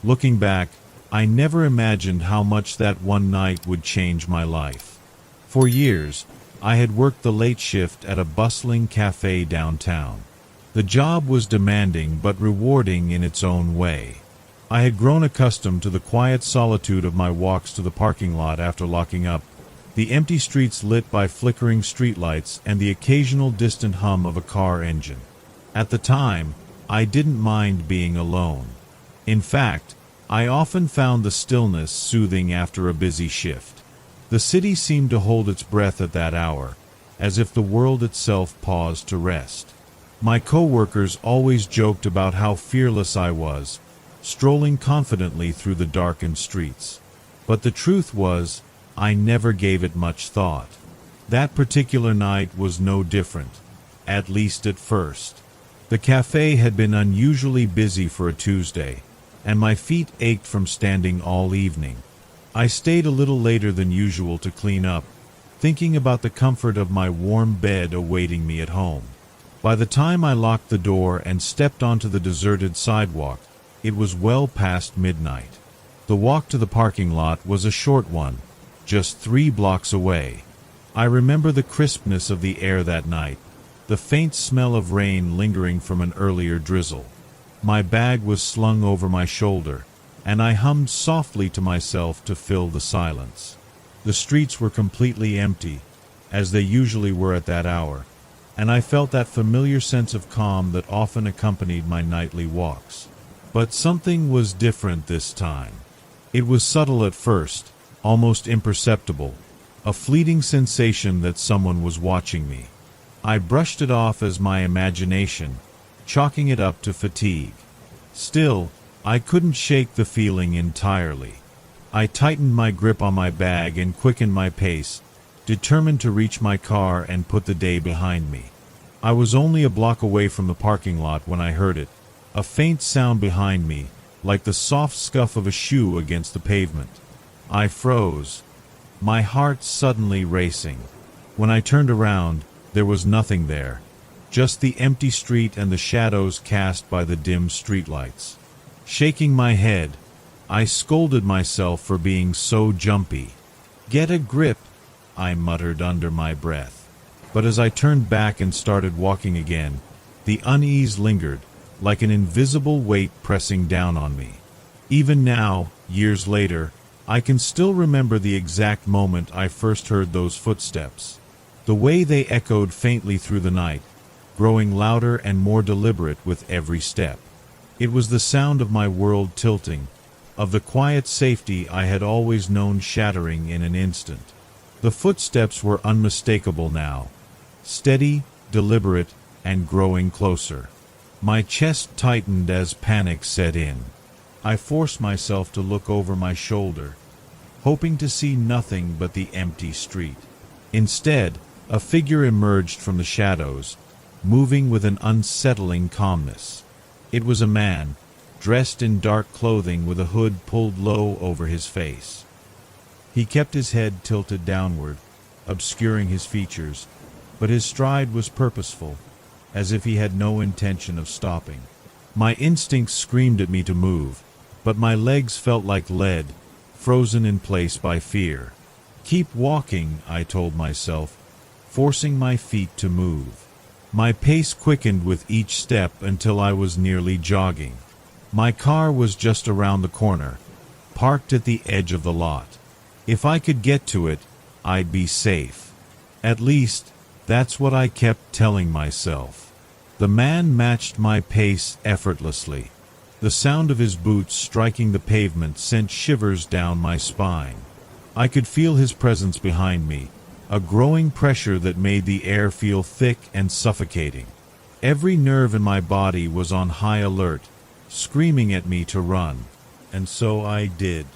Looking back, I never imagined how much that one night would change my life. For years, I had worked the late shift at a bustling cafe downtown. The job was demanding but rewarding in its own way. I had grown accustomed to the quiet solitude of my walks to the parking lot after locking up, the empty streets lit by flickering streetlights and the occasional distant hum of a car engine. At the time, I didn't mind being alone. In fact, I often found the stillness soothing after a busy shift. The city seemed to hold its breath at that hour, as if the world itself paused to rest. My co-workers always joked about how fearless I was, strolling confidently through the darkened streets. But the truth was, I never gave it much thought. That particular night was no different, at least at first. The cafe had been unusually busy for a Tuesday, and my feet ached from standing all evening. I stayed a little later than usual to clean up, thinking about the comfort of my warm bed awaiting me at home. By the time I locked the door and stepped onto the deserted sidewalk, it was well past midnight. The walk to the parking lot was a short one, just 3 blocks away. I remember the crispness of the air that night, the faint smell of rain lingering from an earlier drizzle. My bag was slung over my shoulder, and I hummed softly to myself to fill the silence. The streets were completely empty, as they usually were at that hour, and I felt that familiar sense of calm that often accompanied my nightly walks. But something was different this time. It was subtle at first, almost imperceptible, a fleeting sensation that someone was watching me. I brushed it off as my imagination, chalking it up to fatigue. Still, I couldn't shake the feeling entirely. I tightened my grip on my bag and quickened my pace, determined to reach my car and put the day behind me. I was only a block away from the parking lot when I heard it, a faint sound behind me, like the soft scuff of a shoe against the pavement. I froze, my heart suddenly racing. When I turned around, there was nothing there, just the empty street and the shadows cast by the dim streetlights. Shaking my head, I scolded myself for being so jumpy. "Get a grip," I muttered under my breath. But as I turned back and started walking again, the unease lingered, like an invisible weight pressing down on me. Even now, years later, I can still remember the exact moment I first heard those footsteps. The way they echoed faintly through the night, growing louder and more deliberate with every step. It was the sound of my world tilting, of the quiet safety I had always known shattering in an instant. The footsteps were unmistakable now, steady, deliberate, and growing closer. My chest tightened as panic set in. I forced myself to look over my shoulder, hoping to see nothing but the empty street. Instead, a figure emerged from the shadows, moving with an unsettling calmness. It was a man, dressed in dark clothing with a hood pulled low over his face. He kept his head tilted downward, obscuring his features, but his stride was purposeful, as if he had no intention of stopping. My instincts screamed at me to move, but my legs felt like lead, frozen in place by fear. "Keep walking," I told myself, forcing my feet to move. My pace quickened with each step until I was nearly jogging. My car was just around the corner, parked at the edge of the lot. If I could get to it, I'd be safe. At least, that's what I kept telling myself. The man matched my pace effortlessly. The sound of his boots striking the pavement sent shivers down my spine. I could feel his presence behind me, a growing pressure that made the air feel thick and suffocating. Every nerve in my body was on high alert, screaming at me to run. And so I did.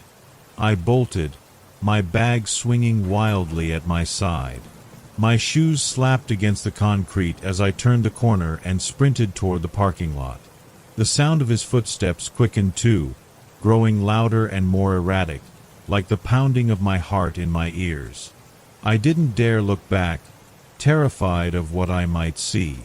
I bolted, my bag swinging wildly at my side. My shoes slapped against the concrete as I turned the corner and sprinted toward the parking lot. The sound of his footsteps quickened too, growing louder and more erratic, like the pounding of my heart in my ears. I didn't dare look back, terrified of what I might see.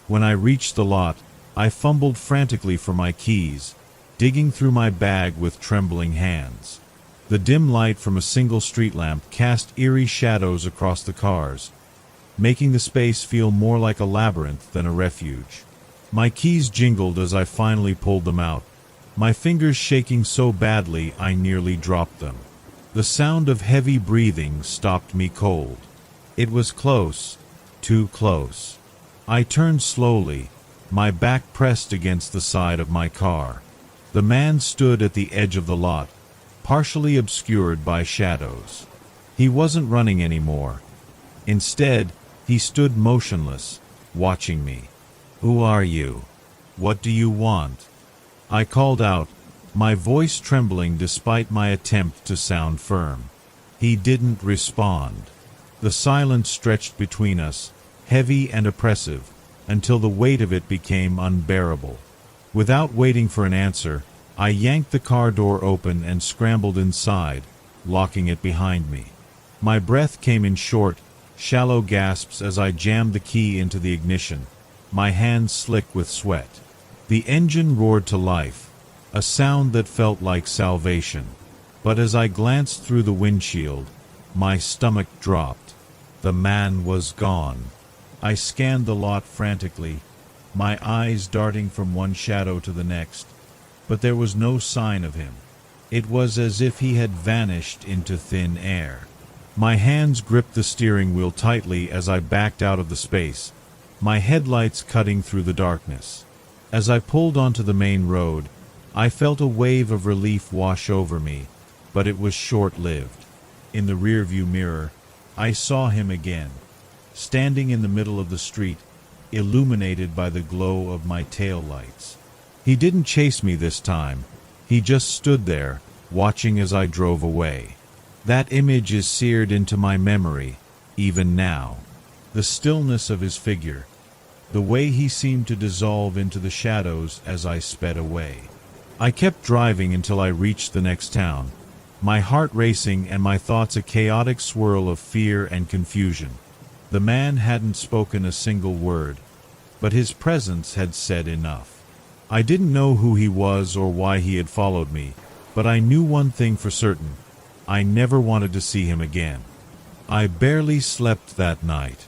When I reached the lot, I fumbled frantically for my keys, digging through my bag with trembling hands. The dim light from a single street lamp cast eerie shadows across the cars, making the space feel more like a labyrinth than a refuge. My keys jingled as I finally pulled them out, my fingers shaking so badly I nearly dropped them. The sound of heavy breathing stopped me cold. It was close, too close. I turned slowly, my back pressed against the side of my car. The man stood at the edge of the lot, partially obscured by shadows. He wasn't running anymore. Instead, he stood motionless, watching me. "Who are you? What do you want?" I called out, my voice trembling despite my attempt to sound firm. He didn't respond. The silence stretched between us, heavy and oppressive, until the weight of it became unbearable. Without waiting for an answer, I yanked the car door open and scrambled inside, locking it behind me. My breath came in short, shallow gasps as I jammed the key into the ignition, my hands slick with sweat. The engine roared to life, a sound that felt like salvation. But as I glanced through the windshield, my stomach dropped. The man was gone. I scanned the lot frantically, my eyes darting from one shadow to the next, but there was no sign of him. It was as if he had vanished into thin air. My hands gripped the steering wheel tightly as I backed out of the space, my headlights cutting through the darkness. As I pulled onto the main road, I felt a wave of relief wash over me, but it was short-lived. In the rearview mirror, I saw him again, standing in the middle of the street, illuminated by the glow of my taillights. He didn't chase me this time. He just stood there, watching as I drove away. That image is seared into my memory, even now. The stillness of his figure, the way he seemed to dissolve into the shadows as I sped away. I kept driving until I reached the next town, my heart racing and my thoughts a chaotic swirl of fear and confusion. The man hadn't spoken a single word, but his presence had said enough. I didn't know who he was or why he had followed me, but I knew one thing for certain: I never wanted to see him again. I barely slept that night.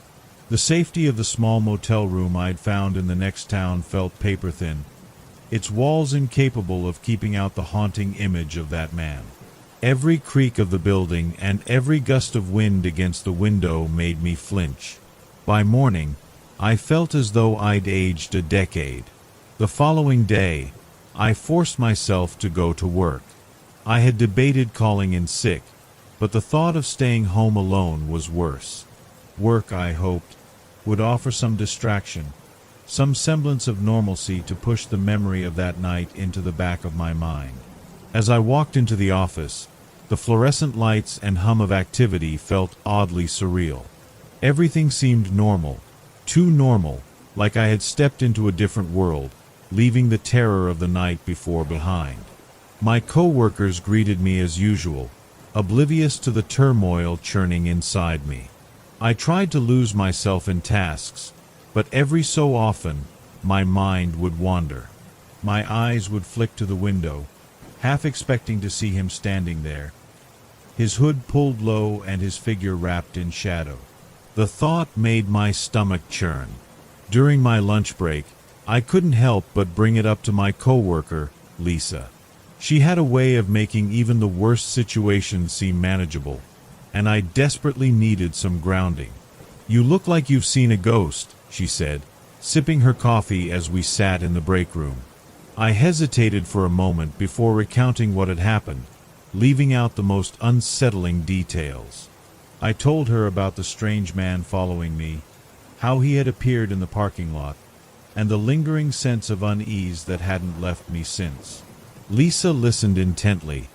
The safety of the small motel room I'd found in the next town felt paper-thin, its walls incapable of keeping out the haunting image of that man. Every creak of the building and every gust of wind against the window made me flinch. By morning, I felt as though I'd aged a decade. The following day, I forced myself to go to work. I had debated calling in sick, but the thought of staying home alone was worse. Work, I hoped, would offer some distraction, some semblance of normalcy to push the memory of that night into the back of my mind. As I walked into the office, the fluorescent lights and hum of activity felt oddly surreal. Everything seemed normal, too normal, like I had stepped into a different world, leaving the terror of the night before behind. My co-workers greeted me as usual, oblivious to the turmoil churning inside me. I tried to lose myself in tasks, but every so often, my mind would wander. My eyes would flick to the window, half expecting to see him standing there, his hood pulled low and his figure wrapped in shadow. The thought made my stomach churn. During my lunch break, I couldn't help but bring it up to my coworker, Lisa. She had a way of making even the worst situations seem manageable, and I desperately needed some grounding. "You look like you've seen a ghost," she said, sipping her coffee as we sat in the break room. I hesitated for a moment before recounting what had happened, leaving out the most unsettling details. I told her about the strange man following me, how he had appeared in the parking lot, and the lingering sense of unease that hadn't left me since. Lisa listened intently,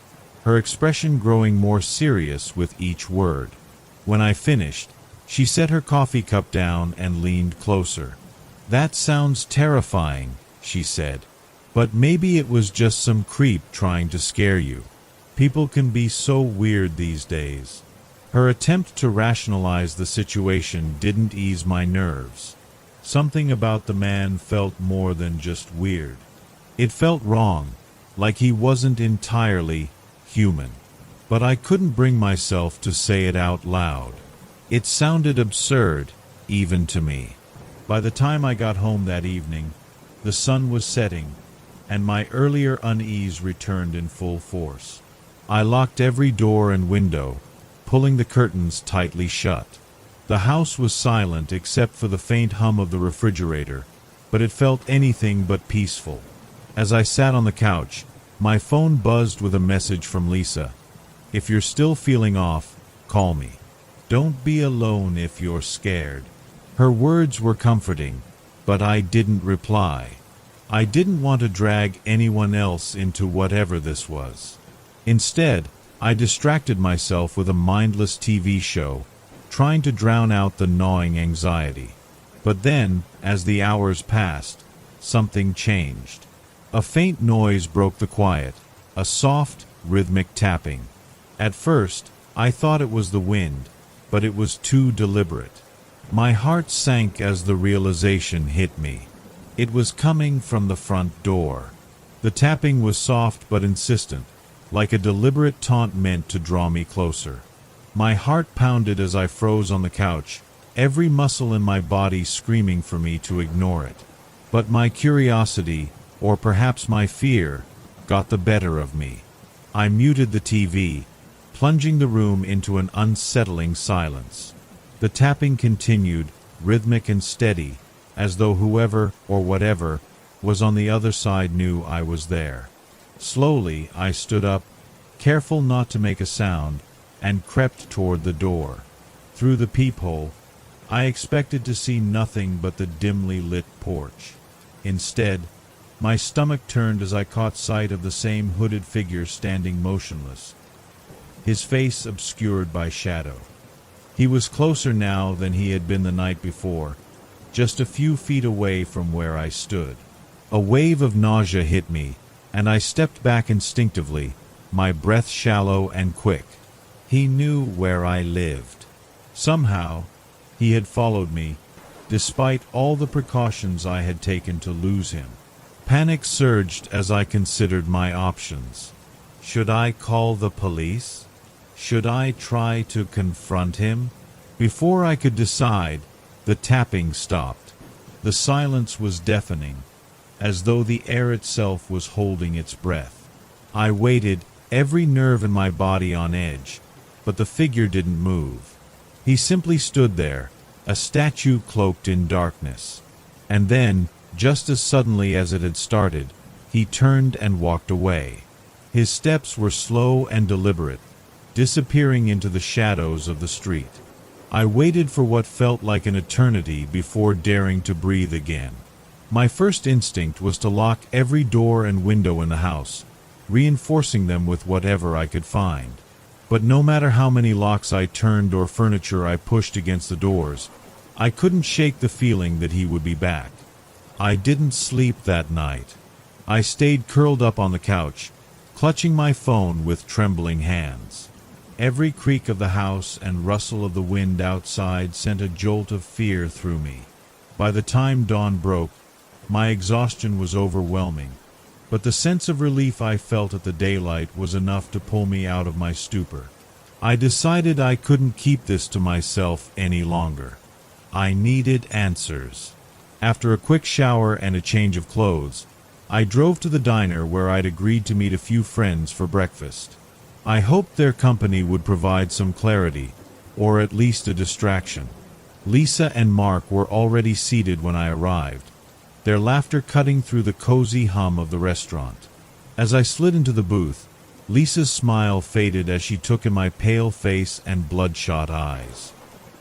her expression growing more serious with each word. When I finished, she set her coffee cup down and leaned closer. "That sounds terrifying," she said. "But maybe it was just some creep trying to scare you. People can be so weird these days." Her attempt to rationalize the situation didn't ease my nerves. Something about the man felt more than just weird. It felt wrong, like he wasn't entirely human. But I couldn't bring myself to say it out loud. It sounded absurd, even to me. By the time I got home that evening, the sun was setting, and my earlier unease returned in full force. I locked every door and window, pulling the curtains tightly shut. The house was silent except for the faint hum of the refrigerator, but it felt anything but peaceful. As I sat on the couch, my phone buzzed with a message from Lisa. "If you're still feeling off, call me. Don't be alone if you're scared." Her words were comforting, but I didn't reply. I didn't want to drag anyone else into whatever this was. Instead, I distracted myself with a mindless TV show, trying to drown out the gnawing anxiety. But then, as the hours passed, something changed. A faint noise broke the quiet, a soft, rhythmic tapping. At first, I thought it was the wind, but it was too deliberate. My heart sank as the realization hit me. It was coming from the front door. The tapping was soft but insistent, like a deliberate taunt meant to draw me closer. My heart pounded as I froze on the couch, every muscle in my body screaming for me to ignore it. But my curiosity, or perhaps my fear, got the better of me. I muted the TV, plunging the room into an unsettling silence. The tapping continued, rhythmic and steady, as though whoever, or whatever, was on the other side knew I was there. Slowly, I stood up, careful not to make a sound, and crept toward the door. Through the peephole, I expected to see nothing but the dimly lit porch. Instead, my stomach turned as I caught sight of the same hooded figure standing motionless, his face obscured by shadow. He was closer now than he had been the night before, just a few feet away from where I stood. A wave of nausea hit me, and I stepped back instinctively, my breath shallow and quick. He knew where I lived. Somehow, he had followed me, despite all the precautions I had taken to lose him. Panic surged as I considered my options. Should I call the police? Should I try to confront him? Before I could decide, the tapping stopped. The silence was deafening, as though the air itself was holding its breath. I waited, every nerve in my body on edge, but the figure didn't move. He simply stood there, a statue cloaked in darkness. And then, just as suddenly as it had started, he turned and walked away. His steps were slow and deliberate, disappearing into the shadows of the street. I waited for what felt like an eternity before daring to breathe again. My first instinct was to lock every door and window in the house, reinforcing them with whatever I could find. But no matter how many locks I turned or furniture I pushed against the doors, I couldn't shake the feeling that he would be back. I didn't sleep that night. I stayed curled up on the couch, clutching my phone with trembling hands. Every creak of the house and rustle of the wind outside sent a jolt of fear through me. By the time dawn broke, my exhaustion was overwhelming, but the sense of relief I felt at the daylight was enough to pull me out of my stupor. I decided I couldn't keep this to myself any longer. I needed answers. After a quick shower and a change of clothes, I drove to the diner where I'd agreed to meet a few friends for breakfast. I hoped their company would provide some clarity, or at least a distraction. Lisa and Mark were already seated when I arrived, their laughter cutting through the cozy hum of the restaurant. As I slid into the booth, Lisa's smile faded as she took in my pale face and bloodshot eyes.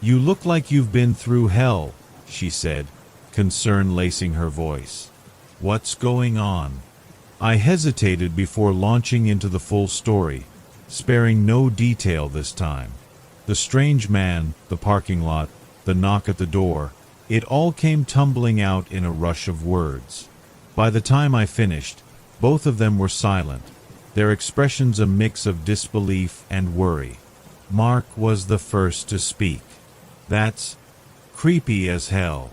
"You look like you've been through hell," she said, concern lacing her voice. "What's going on?" I hesitated before launching into the full story, sparing no detail this time. The strange man, the parking lot, the knock at the door, it all came tumbling out in a rush of words. By the time I finished, both of them were silent, their expressions a mix of disbelief and worry. Mark was the first to speak. "That's creepy as hell.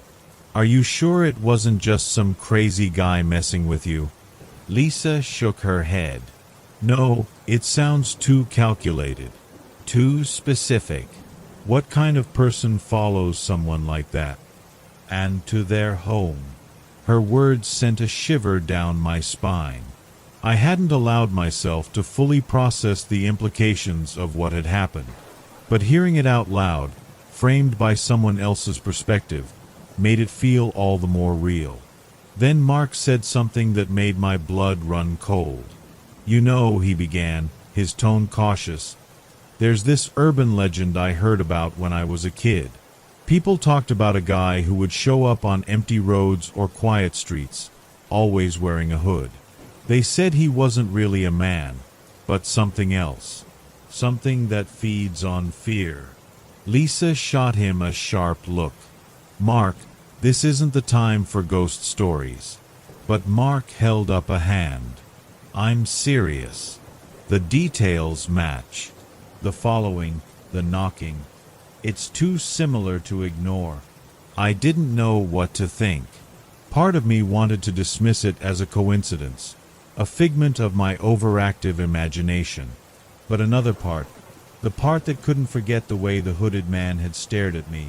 Are you sure it wasn't just some crazy guy messing with you?" Lisa shook her head. No, it sounds too calculated. Too specific. What kind of person follows someone like that? And to their home. Her words sent a shiver down my spine. I hadn't allowed myself to fully process the implications of what had happened. But hearing it out loud, framed by someone else's perspective, made it feel all the more real. Then Mark said something that made my blood run cold. You know, he began, his tone cautious, there's this urban legend I heard about when I was a kid. People talked about a guy who would show up on empty roads or quiet streets, always wearing a hood. They said he wasn't really a man, but something else. Something that feeds on fear. Lisa shot him a sharp look. Mark, this isn't the time for ghost stories. But Mark held up a hand. I'm serious. The details match. The following, the knocking. It's too similar to ignore. I didn't know what to think. Part of me wanted to dismiss it as a coincidence, a figment of my overactive imagination. But another part, the part that couldn't forget the way the hooded man had stared at me,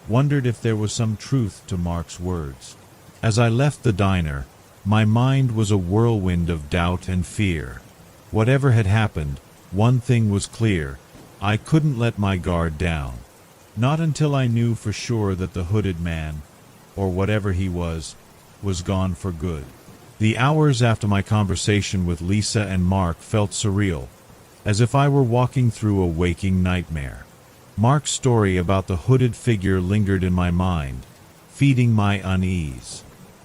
wondered if there was some truth to Mark's words. As I left the diner, my mind was a whirlwind of doubt and fear. Whatever had happened, one thing was clear: I couldn't let my guard down. Not until I knew for sure that the hooded man, or whatever he was gone for good. The hours after my conversation with Lisa and Mark felt surreal, as if I were walking through a waking nightmare. Mark's story about the hooded figure lingered in my mind, feeding my unease.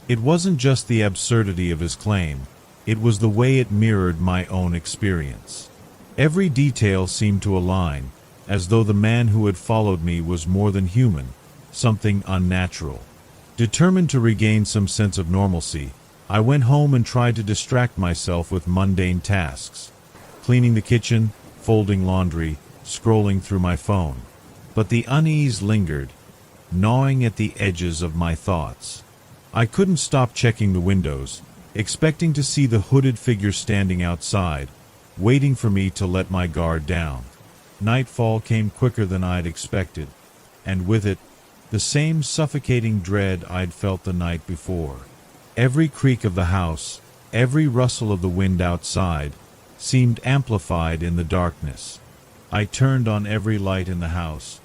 It wasn't just the absurdity of his claim, it was the way it mirrored my own experience. Every detail seemed to align, as though the man who had followed me was more than human, something unnatural. Determined to regain some sense of normalcy, I went home and tried to distract myself with mundane tasks. Cleaning the kitchen, folding laundry, scrolling through my phone. But the unease lingered, gnawing at the edges of my thoughts. I couldn't stop checking the windows, expecting to see the hooded figure standing outside, waiting for me to let my guard down. Nightfall came quicker than I'd expected, and with it, the same suffocating dread I'd felt the night before. Every creak of the house, every rustle of the wind outside, seemed amplified in the darkness. I turned on every light in the house,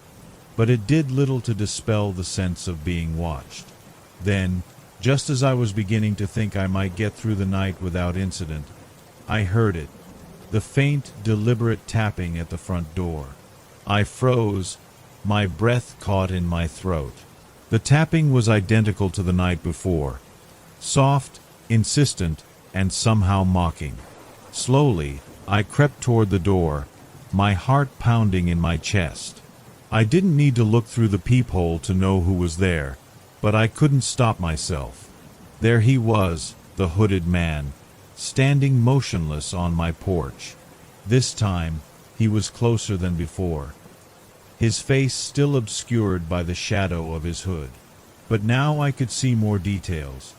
but it did little to dispel the sense of being watched. Then, just as I was beginning to think I might get through the night without incident, I heard it. The faint, deliberate tapping at the front door. I froze, my breath caught in my throat. The tapping was identical to the night before. Soft, insistent, and somehow mocking. Slowly, I crept toward the door, my heart pounding in my chest. I didn't need to look through the peephole to know who was there, but I couldn't stop myself. There he was, the hooded man, standing motionless on my porch. This time, he was closer than before, his face still obscured by the shadow of his hood. But now I could see more details.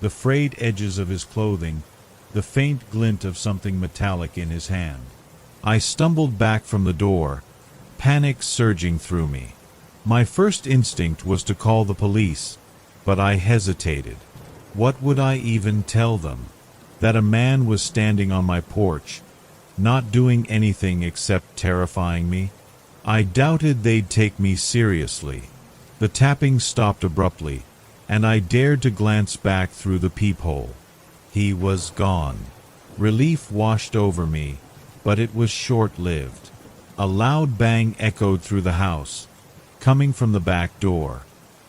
The frayed edges of his clothing, the faint glint of something metallic in his hand. I stumbled back from the door, panic surging through me. My first instinct was to call the police, but I hesitated. What would I even tell them? That a man was standing on my porch, not doing anything except terrifying me? I doubted they'd take me seriously. The tapping stopped abruptly, and I dared to glance back through the peephole. He was gone. Relief washed over me, but it was short-lived. A loud bang echoed through the house, coming from the back door.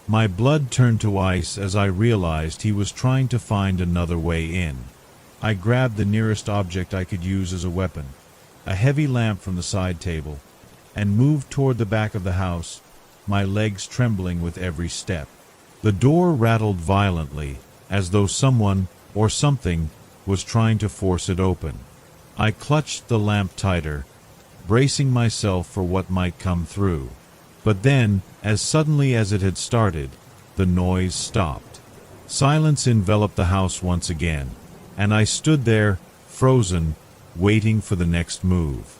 My blood turned to ice as I realized he was trying to find another way in. I grabbed the nearest object I could use as a weapon, a heavy lamp from the side table, and moved toward the back of the house, my legs trembling with every step. The door rattled violently, as though someone, or something, was trying to force it open. I clutched the lamp tighter, bracing myself for what might come through. But then, as suddenly as it had started, the noise stopped. Silence enveloped the house once again, and I stood there, frozen, waiting for the next move.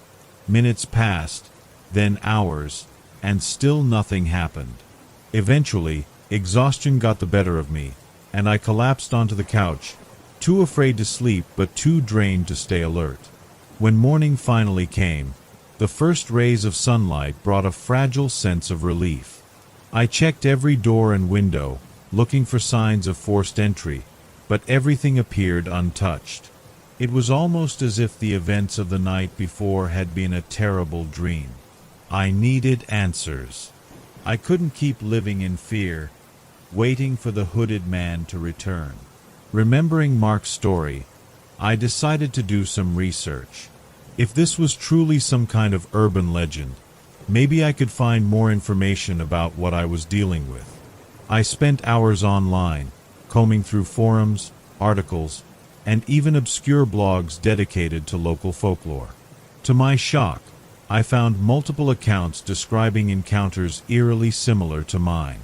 Minutes passed, then hours, and still nothing happened. Eventually, exhaustion got the better of me, and I collapsed onto the couch, too afraid to sleep but too drained to stay alert. When morning finally came, the first rays of sunlight brought a fragile sense of relief. I checked every door and window, looking for signs of forced entry, but everything appeared untouched. It was almost as if the events of the night before had been a terrible dream. I needed answers. I couldn't keep living in fear, waiting for the hooded man to return. Remembering Mark's story, I decided to do some research. If this was truly some kind of urban legend, maybe I could find more information about what I was dealing with. I spent hours online, combing through forums, articles, and even obscure blogs dedicated to local folklore. To my shock, I found multiple accounts describing encounters eerily similar to mine.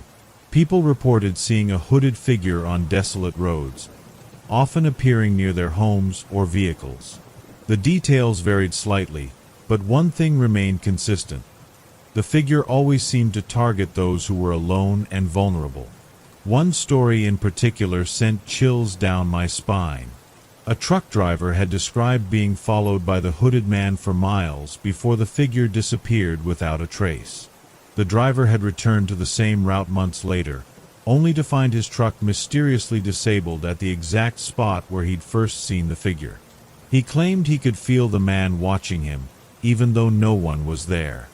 People reported seeing a hooded figure on desolate roads, often appearing near their homes or vehicles. The details varied slightly, but one thing remained consistent. The figure always seemed to target those who were alone and vulnerable. One story in particular sent chills down my spine. A truck driver had described being followed by the hooded man for miles before the figure disappeared without a trace. The driver had returned to the same route months later, only to find his truck mysteriously disabled at the exact spot where he'd first seen the figure. He claimed he could feel the man watching him, even though no one was there.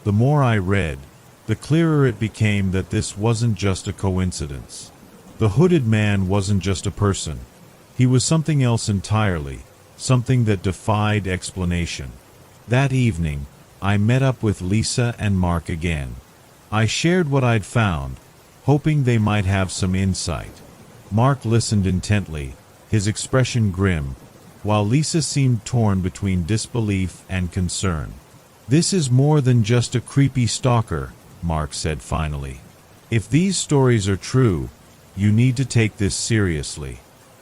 The more I read, the clearer it became that this wasn't just a coincidence. The hooded man wasn't just a person. He was something else entirely, something that defied explanation. That evening, I met up with Lisa and Mark again. I shared what I'd found, hoping they might have some insight. Mark listened intently, his expression grim, while Lisa seemed torn between disbelief and concern. "This is more than just a creepy stalker," Mark said finally. "If these stories are true, you need to take this seriously.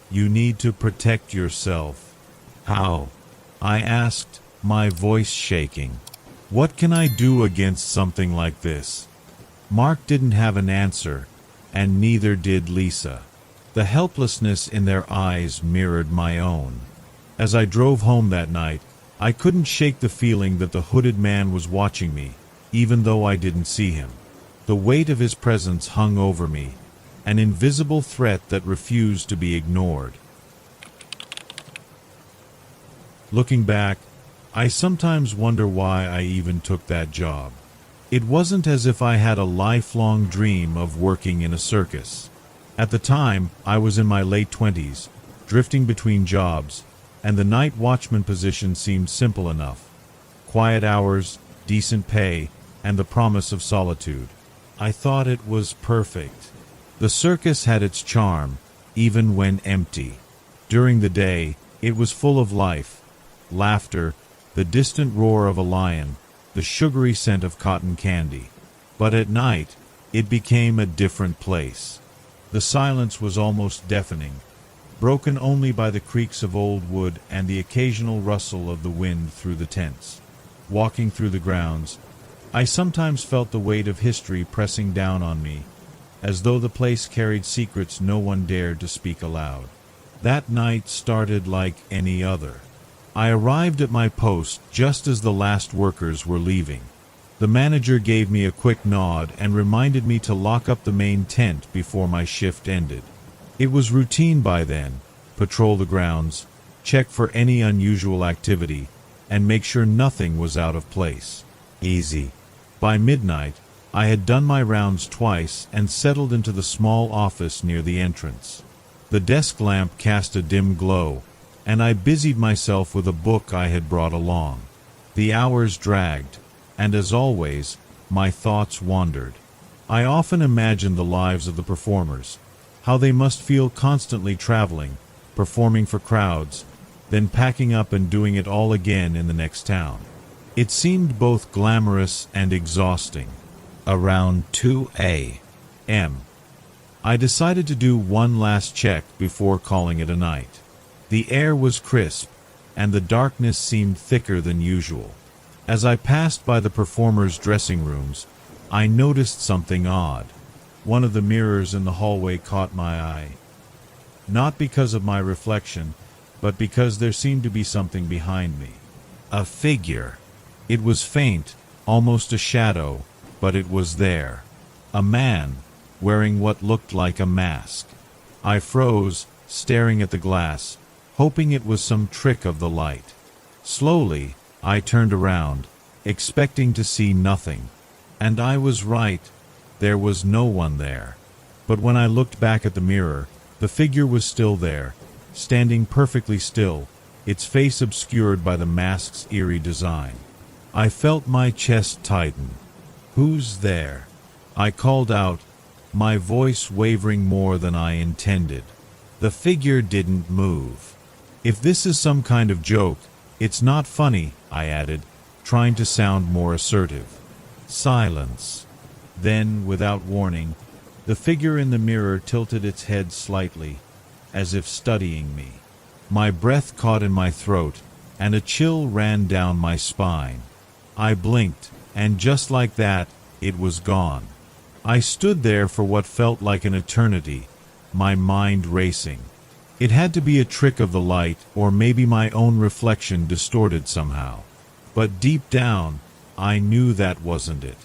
You need to protect yourself." "How?" I asked, my voice shaking. "What can I do against something like this?" Mark didn't have an answer, and neither did Lisa. The helplessness in their eyes mirrored my own. As I drove home that night, I couldn't shake the feeling that the hooded man was watching me, even though I didn't see him. The weight of his presence hung over me, an invisible threat that refused to be ignored. Looking back, I sometimes wonder why I even took that job. It wasn't as if I had a lifelong dream of working in a circus. At the time, I was in my late 20s, drifting between jobs, and the night watchman position seemed simple enough. Quiet hours, decent pay, and the promise of solitude. I thought it was perfect. The circus had its charm, even when empty. During the day, it was full of life, laughter, the distant roar of a lion, the sugary scent of cotton candy. But at night, it became a different place. The silence was almost deafening, broken only by the creaks of old wood and the occasional rustle of the wind through the tents. Walking through the grounds, I sometimes felt the weight of history pressing down on me, as though the place carried secrets no one dared to speak aloud. That night started like any other. I arrived at my post just as the last workers were leaving. The manager gave me a quick nod and reminded me to lock up the main tent before my shift ended. It was routine by then: patrol the grounds, check for any unusual activity, and make sure nothing was out of place. Easy. By midnight, I had done my rounds twice and settled into the small office near the entrance. The desk lamp cast a dim glow, and I busied myself with a book I had brought along. The hours dragged, and as always, my thoughts wandered. I often imagined the lives of the performers, how they must feel constantly traveling, performing for crowds, then packing up and doing it all again in the next town. It seemed both glamorous and exhausting. Around 2 a.m., I decided to do one last check before calling it a night. The air was crisp, and the darkness seemed thicker than usual. As I passed by the performers' dressing rooms, I noticed something odd. One of the mirrors in the hallway caught my eye. Not because of my reflection, but because there seemed to be something behind me. A figure. It was faint, almost a shadow, but it was there. A man, wearing what looked like a mask. I froze, staring at the glass, hoping it was some trick of the light. Slowly, I turned around, expecting to see nothing. And I was right. There was no one there. But when I looked back at the mirror, the figure was still there, standing perfectly still, its face obscured by the mask's eerie design. I felt my chest tighten. "Who's there?" I called out, my voice wavering more than I intended. The figure didn't move. "If this is some kind of joke, it's not funny," I added, trying to sound more assertive. Silence. Then, without warning, the figure in the mirror tilted its head slightly, as if studying me. My breath caught in my throat, and a chill ran down my spine. I blinked, and just like that, it was gone. I stood there for what felt like an eternity, my mind racing. It had to be a trick of the light, or maybe my own reflection distorted somehow. But deep down, I knew that wasn't it.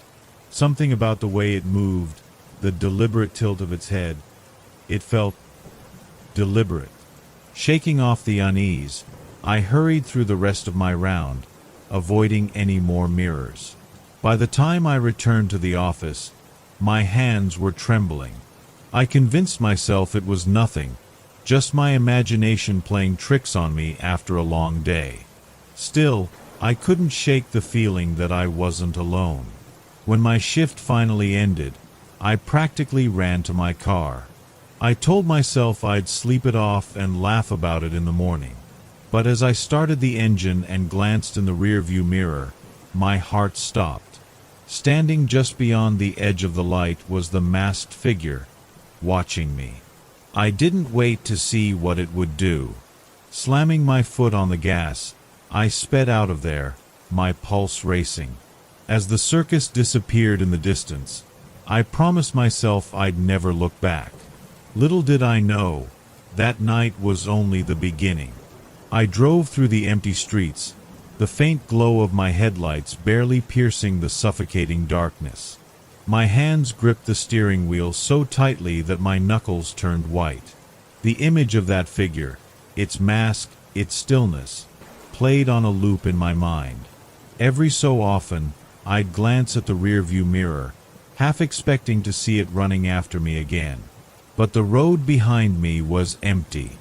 Something about the way it moved, the deliberate tilt of its head, it felt deliberate. Shaking off the unease, I hurried through the rest of my round, avoiding any more mirrors. By the time I returned to the office, my hands were trembling. I convinced myself it was nothing, just my imagination playing tricks on me after a long day. Still, I couldn't shake the feeling that I wasn't alone. When my shift finally ended, I practically ran to my car. I told myself I'd sleep it off and laugh about it in the morning. But as I started the engine and glanced in the rearview mirror, my heart stopped. Standing just beyond the edge of the light was the masked figure, watching me. I didn't wait to see what it would do. Slamming my foot on the gas, I sped out of there, my pulse racing. As the circus disappeared in the distance, I promised myself I'd never look back. Little did I know, that night was only the beginning. I drove through the empty streets, the faint glow of my headlights barely piercing the suffocating darkness. My hands gripped the steering wheel so tightly that my knuckles turned white. The image of that figure, its mask, its stillness, played on a loop in my mind. Every so often, I'd glance at the rearview mirror, half expecting to see it running after me again. But the road behind me was empty.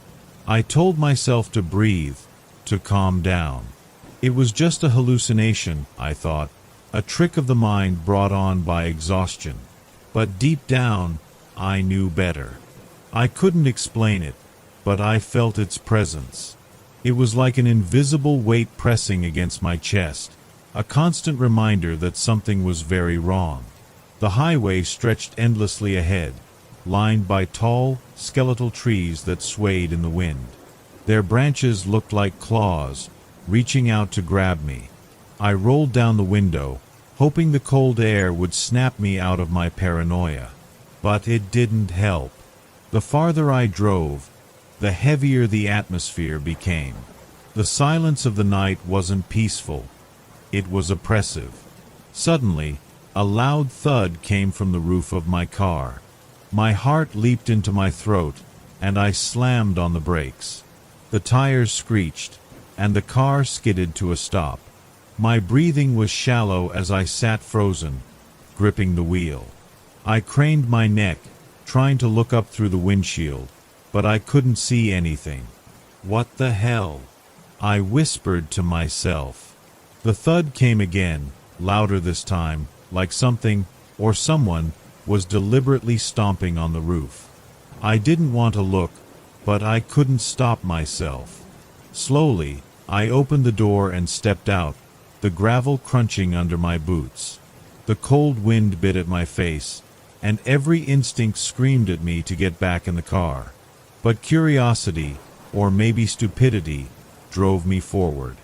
I told myself to breathe, to calm down. It was just a hallucination, I thought, a trick of the mind brought on by exhaustion. But deep down, I knew better. I couldn't explain it, but I felt its presence. It was like an invisible weight pressing against my chest, a constant reminder that something was very wrong. The highway stretched endlessly ahead, lined by tall, skeletal trees that swayed in the wind. Their branches looked like claws, reaching out to grab me. I rolled down the window, hoping the cold air would snap me out of my paranoia. But it didn't help. The farther I drove, the heavier the atmosphere became. The silence of the night wasn't peaceful. It was oppressive. Suddenly, a loud thud came from the roof of my car. My heart leaped into my throat, and I slammed on the brakes. The tires screeched, and the car skidded to a stop. My breathing was shallow as I sat frozen, gripping the wheel. I craned my neck, trying to look up through the windshield, but I couldn't see anything. "What the hell?" I whispered to myself. The thud came again, louder this time, like something, or someone, was deliberately stomping on the roof. I didn't want to look, but I couldn't stop myself. Slowly, I opened the door and stepped out, the gravel crunching under my boots. The cold wind bit at my face, and every instinct screamed at me to get back in the car. But curiosity, or maybe stupidity, drove me forward.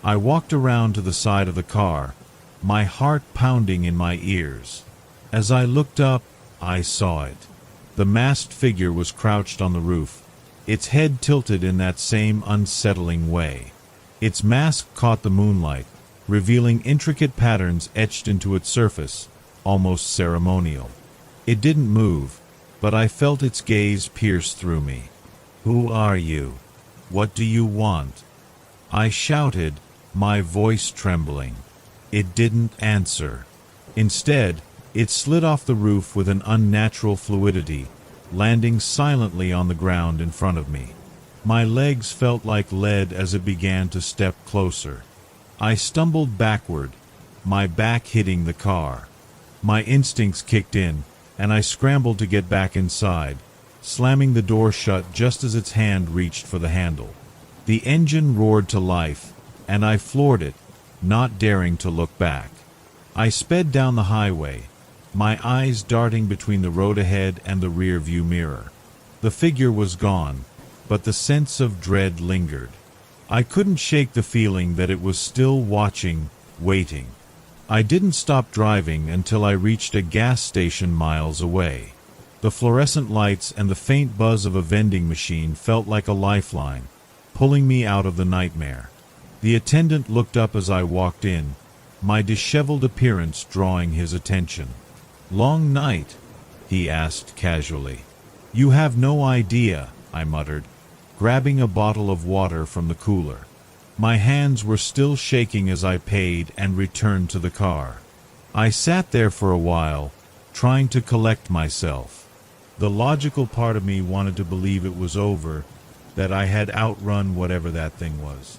I walked around to the side of the car, my heart pounding in my ears. As I looked up, I saw it. The masked figure was crouched on the roof, its head tilted in that same unsettling way. Its mask caught the moonlight, revealing intricate patterns etched into its surface, almost ceremonial. It didn't move, but I felt its gaze pierce through me. "Who are you? What do you want?" I shouted, my voice trembling. It didn't answer. Instead, it slid off the roof with an unnatural fluidity, landing silently on the ground in front of me. My legs felt like lead as it began to step closer. I stumbled backward, my back hitting the car. My instincts kicked in, and I scrambled to get back inside, slamming the door shut just as its hand reached for the handle. The engine roared to life, and I floored it, not daring to look back. I sped down the highway, my eyes darting between the road ahead and the rear-view mirror. The figure was gone, but the sense of dread lingered. I couldn't shake the feeling that it was still watching, waiting. I didn't stop driving until I reached a gas station miles away. The fluorescent lights and the faint buzz of a vending machine felt like a lifeline, pulling me out of the nightmare. The attendant looked up as I walked in, my disheveled appearance drawing his attention. "Long night?" he asked casually. "You have no idea," I muttered, grabbing a bottle of water from the cooler. My hands were still shaking as I paid and returned to the car. I sat there for a while, trying to collect myself. The logical part of me wanted to believe it was over, that I had outrun whatever that thing was.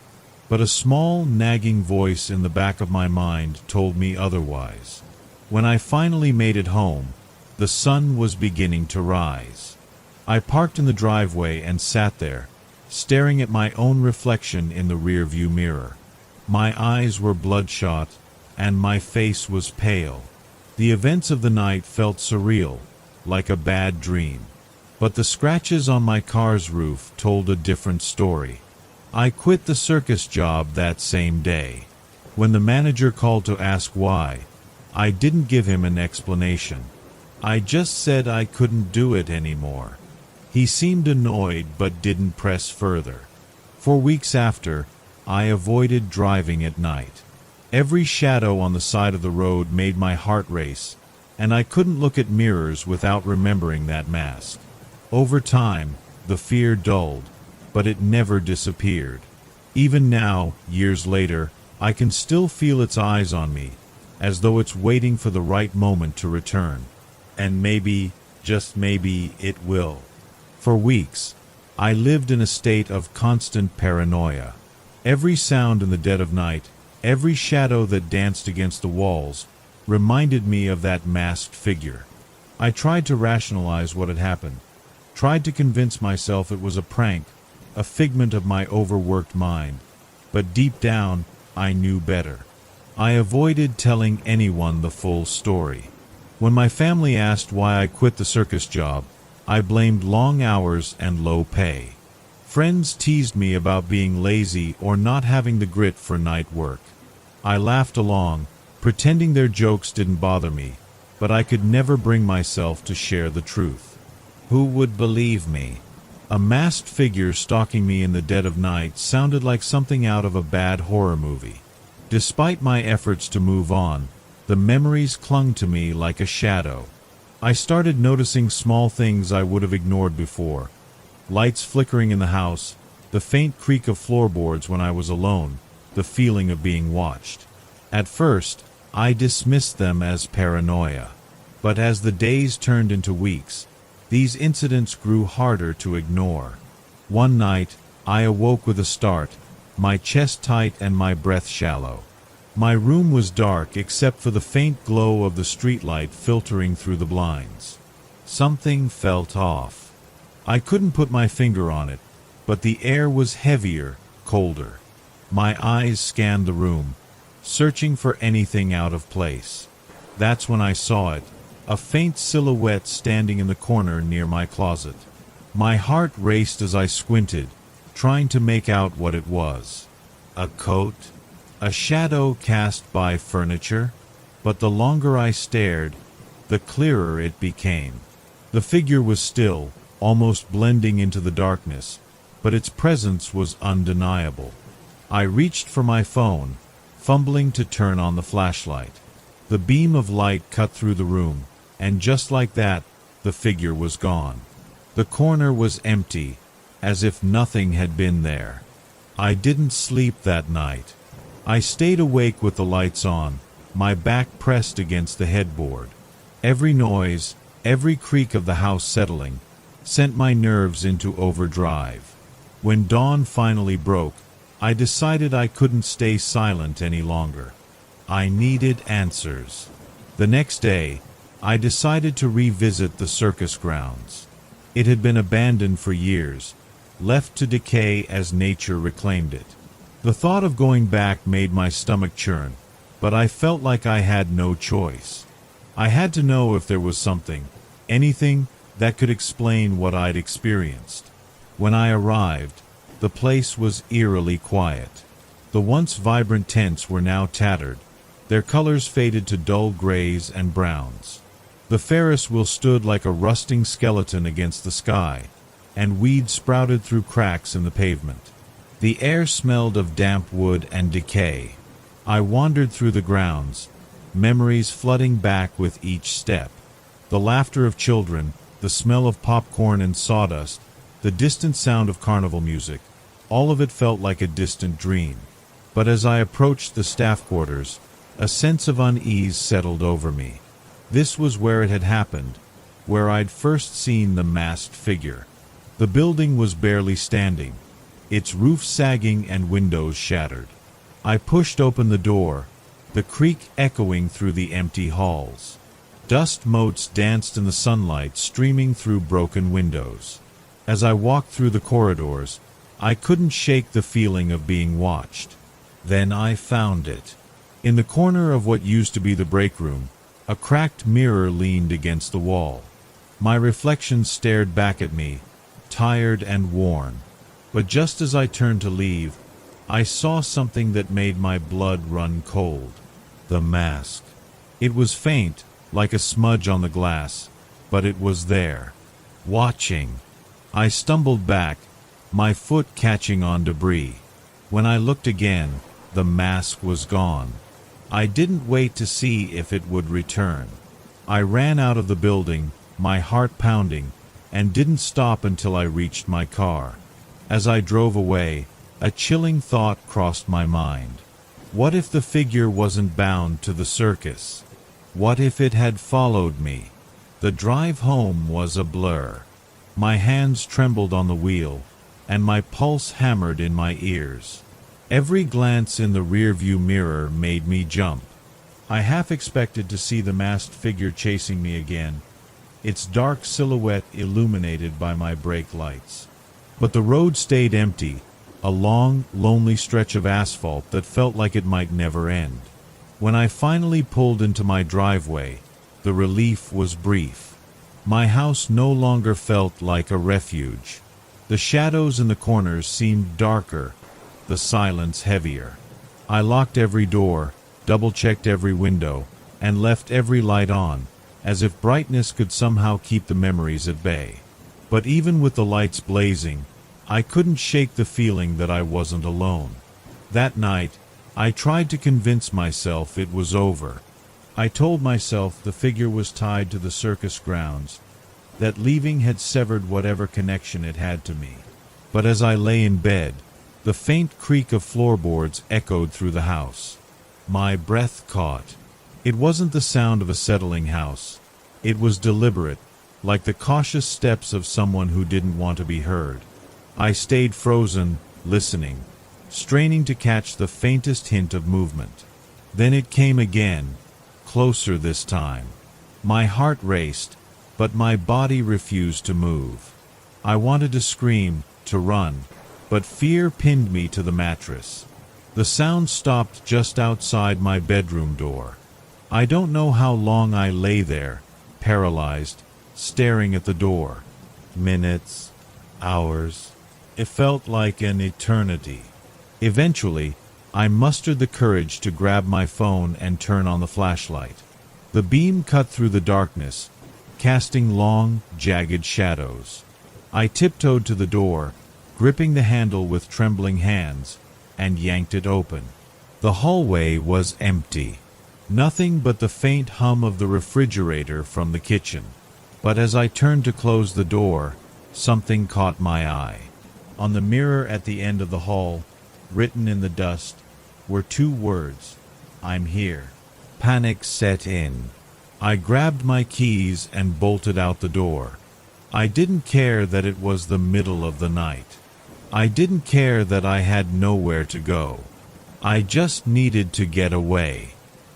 But a small, nagging voice in the back of my mind told me otherwise. When I finally made it home, the sun was beginning to rise. I parked in the driveway and sat there, staring at my own reflection in the rear-view mirror. My eyes were bloodshot, and my face was pale. The events of the night felt surreal, like a bad dream. But the scratches on my car's roof told a different story. I quit the circus job that same day. When the manager called to ask why, I didn't give him an explanation. I just said I couldn't do it anymore. He seemed annoyed but didn't press further. For weeks after, I avoided driving at night. Every shadow on the side of the road made my heart race, and I couldn't look at mirrors without remembering that mask. Over time, the fear dulled, but it never disappeared. Even now, years later, I can still feel its eyes on me, as though it's waiting for the right moment to return. And maybe, just maybe, it will. For weeks, I lived in a state of constant paranoia. Every sound in the dead of night, every shadow that danced against the walls, reminded me of that masked figure. I tried to rationalize what had happened, tried to convince myself it was a prank, a figment of my overworked mind, but deep down, I knew better. I avoided telling anyone the full story. When my family asked why I quit the circus job, I blamed long hours and low pay. Friends teased me about being lazy or not having the grit for night work. I laughed along, pretending their jokes didn't bother me, but I could never bring myself to share the truth. Who would believe me? A masked figure stalking me in the dead of night sounded like something out of a bad horror movie. Despite my efforts to move on, the memories clung to me like a shadow. I started noticing small things I would have ignored before. Lights flickering in the house, the faint creak of floorboards when I was alone, the feeling of being watched. At first, I dismissed them as paranoia. But as the days turned into weeks, these incidents grew harder to ignore. One night, I awoke with a start, my chest tight and my breath shallow. My room was dark except for the faint glow of the streetlight filtering through the blinds. Something felt off. I couldn't put my finger on it, but the air was heavier, colder. My eyes scanned the room, searching for anything out of place. That's when I saw it, a faint silhouette standing in the corner near my closet. My heart raced as I squinted, trying to make out what it was. A coat? A shadow cast by furniture? But the longer I stared, the clearer it became. The figure was still, almost blending into the darkness, but its presence was undeniable. I reached for my phone, fumbling to turn on the flashlight. The beam of light cut through the room, and just like that, the figure was gone. The corner was empty, as if nothing had been there. I didn't sleep that night. I stayed awake with the lights on, my back pressed against the headboard. Every noise, every creak of the house settling, sent my nerves into overdrive. When dawn finally broke, I decided I couldn't stay silent any longer. I needed answers. The next day, I decided to revisit the circus grounds. It had been abandoned for years, left to decay as nature reclaimed it. The thought of going back made my stomach churn, but I felt like I had no choice. I had to know if there was something, anything, that could explain what I'd experienced. When I arrived, the place was eerily quiet. The once vibrant tents were now tattered, their colors faded to dull grays and browns. The Ferris wheel stood like a rusting skeleton against the sky, and weeds sprouted through cracks in the pavement. The air smelled of damp wood and decay. I wandered through the grounds, memories flooding back with each step. The laughter of children, the smell of popcorn and sawdust, the distant sound of carnival music, all of it felt like a distant dream. But as I approached the staff quarters, a sense of unease settled over me. This was where it had happened, where I'd first seen the masked figure. The building was barely standing, its roof sagging and windows shattered. I pushed open the door, the creak echoing through the empty halls. Dust motes danced in the sunlight streaming through broken windows. As I walked through the corridors, I couldn't shake the feeling of being watched. Then I found it. In the corner of what used to be the break room, a cracked mirror leaned against the wall. My reflection stared back at me, tired and worn. But just as I turned to leave, I saw something that made my blood run cold. The mask. It was faint, like a smudge on the glass, but it was there, watching. I stumbled back, my foot catching on debris. When I looked again, the mask was gone. I didn't wait to see if it would return. I ran out of the building, my heart pounding, and didn't stop until I reached my car. As I drove away, a chilling thought crossed my mind. What if the figure wasn't bound to the circus? What if it had followed me? The drive home was a blur. My hands trembled on the wheel, and my pulse hammered in my ears. Every glance in the rearview mirror made me jump. I half expected to see the masked figure chasing me again, its dark silhouette illuminated by my brake lights. But the road stayed empty, a long, lonely stretch of asphalt that felt like it might never end. When I finally pulled into my driveway, the relief was brief. My house no longer felt like a refuge. The shadows in the corners seemed darker, the silence heavier. I locked every door, double-checked every window, and left every light on, as if brightness could somehow keep the memories at bay. But even with the lights blazing, I couldn't shake the feeling that I wasn't alone. That night, I tried to convince myself it was over. I told myself the figure was tied to the circus grounds, that leaving had severed whatever connection it had to me. But as I lay in bed, the faint creak of floorboards echoed through the house. My breath caught. It wasn't the sound of a settling house. It was deliberate, like the cautious steps of someone who didn't want to be heard. I stayed frozen, listening, straining to catch the faintest hint of movement. Then it came again, closer this time. My heart raced, but my body refused to move. I wanted to scream, to run, but fear pinned me to the mattress. The sound stopped just outside my bedroom door. I don't know how long I lay there, paralyzed, staring at the door. Minutes, hours. It felt like an eternity. Eventually, I mustered the courage to grab my phone and turn on the flashlight. The beam cut through the darkness, casting long, jagged shadows. I tiptoed to the door, gripping the handle with trembling hands, and yanked it open. The hallway was empty. Nothing but the faint hum of the refrigerator from the kitchen. But as I turned to close the door, something caught my eye. On the mirror at the end of the hall, written in the dust, were 2 words: "I'm here." Panic set in. I grabbed my keys and bolted out the door. I didn't care that it was the middle of the night. I didn't care that I had nowhere to go. I just needed to get away.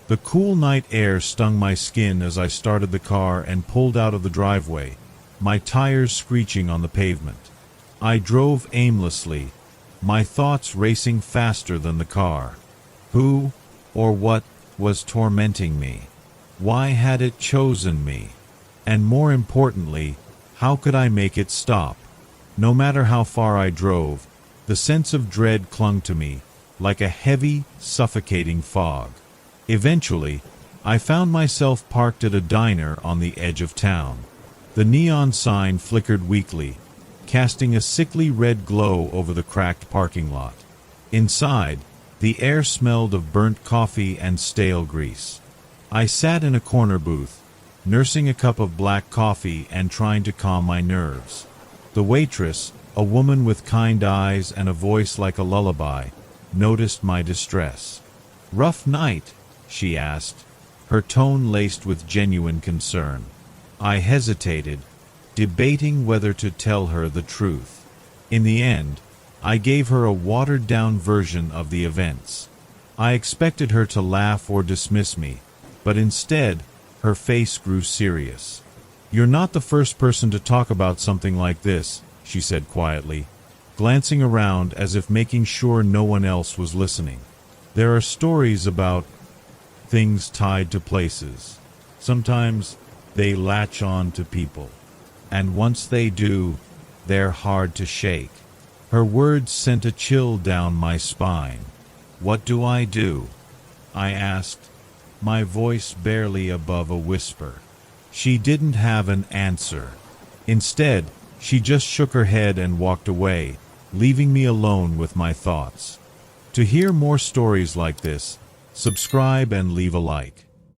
The cool night air stung my skin as I started the car and pulled out of the driveway, my tires screeching on the pavement. I drove aimlessly, my thoughts racing faster than the car. Who or what was tormenting me? Why had it chosen me? And more importantly, how could I make it stop? No matter how far I drove, the sense of dread clung to me, like a heavy, suffocating fog. Eventually, I found myself parked at a diner on the edge of town. The neon sign flickered weakly, casting a sickly red glow over the cracked parking lot. Inside, the air smelled of burnt coffee and stale grease. I sat in a corner booth, nursing a cup of black coffee and trying to calm my nerves. The waitress, a woman with kind eyes and a voice like a lullaby, noticed my distress. "Rough night?" she asked, her tone laced with genuine concern. I hesitated, debating whether to tell her the truth. In the end, I gave her a watered-down version of the events. I expected her to laugh or dismiss me, but instead, her face grew serious. "You're not the first person to talk about something like this," she said quietly, glancing around as if making sure no one else was listening. "There are stories about things tied to places. Sometimes they latch on to people. And once they do, they're hard to shake." Her words sent a chill down my spine. "What do I do?" I asked, my voice barely above a whisper. She didn't have an answer. Instead, she just shook her head and walked away, leaving me alone with my thoughts. To hear more stories like this, subscribe and leave a like.